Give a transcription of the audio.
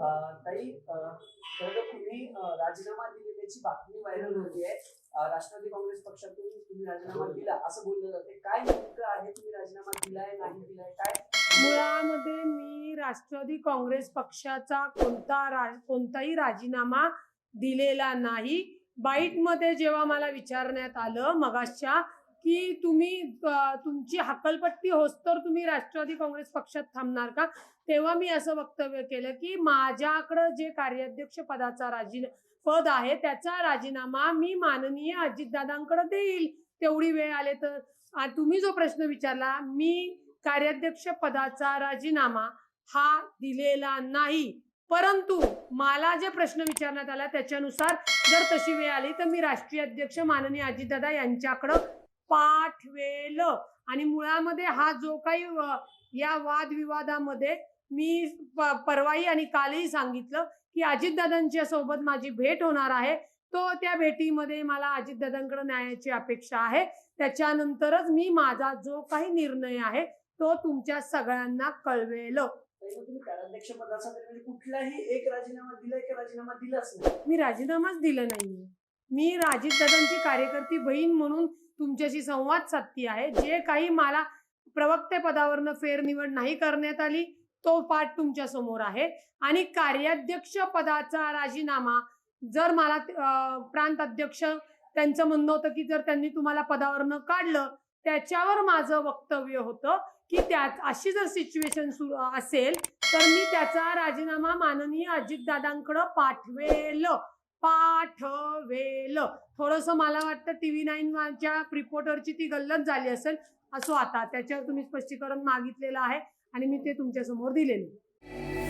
ताई, खरं तर तुम्ही राजीनामा दिलेल्याची बातमी व्हायरल होतीये. राष्ट्रवादी काँग्रेस पक्षातून तुम्ही राजीनामा दिला असं बोललं जाते. काय नेमकं आहे, तुम्ही राजीनामा दिलाय नाही दिलाय काय? मुळामध्ये मी राष्ट्रवादी काँग्रेस पक्षाचा कोणताही राजीनामा दिलेला नाही. बाईटमध्ये जेव्हा मला विचारण्यात आलं मगाशच्या की तुमची हकलपट्टी होस्तर तुम्ही राष्ट्रवादी काँग्रेस पक्षात थांबणार का, तेव्हा मी असं वक्तव्य केलं की माझ्याकडं जे कार्याध्यक्ष पदाचा पद आहे त्याचा राजीनामा मी माननीय अजितदादांकडे देईल तेवढी वेळ आले तर. तुम्ही जो प्रश्न विचारला, मी कार्याध्यक्ष पदाचा राजीनामा हा दिलेला नाही, परंतु मला जे प्रश्न विचारण्यात आला त्याच्यानुसार जर तशी वेळ आली तर मी राष्ट्रीय अध्यक्ष माननीय अजितदादा यांच्याकडे पाठवेल. आणि मुळामध्ये हा जो काही या वादविवादामध्ये मी परवाही आणि कालही सांगितलं की अजितदादांच्या सोबत माझी भेट होणार आहे, तो त्या भेटीमध्ये मला अजितदादांकडे न्यायाची अपेक्षा आहे. त्याच्यानंतरच मी माझा जो काही निर्णय आहे तो तुमच्या सगळ्यांना कळवेल. तुम्ही कार्याध्यक्ष पदाचा कुठलाही एक राजीनामा दिलाय की राजीनामा दिलाच नाही? मी राजीनामाच दिला नाहीये. मी अजितदादांची कार्यकर्ती बहीण म्हणून तुमच्याशी संवाद साधती आहे. जे काही मला प्रवक्ते पदावरनं फेरनिवड नाही करण्यात आली तो पाठ तुमच्या समोर आहे. आणि कार्याध्यक्ष पदाचा राजीनामा जर मला प्रांत अध्यक्ष त्यांचं म्हणणं होतं की जर त्यांनी तुम्हाला पदावरनं काढलं, त्याच्यावर माझं वक्तव्य होतं की त्यात अशी जर सिच्युएशन असेल तर मी त्याचा राजीनामा माननीय अजितदादांकडे पाठवेल. थोडंसं मला वाटतं TV9च्या रिपोर्टरची ती गल्लत झाली असेल. असो, आता त्याच्यावर तुम्ही स्पष्टीकरण मागितलेलं आहे आणि मी ते तुमच्या समोर दिलेलं.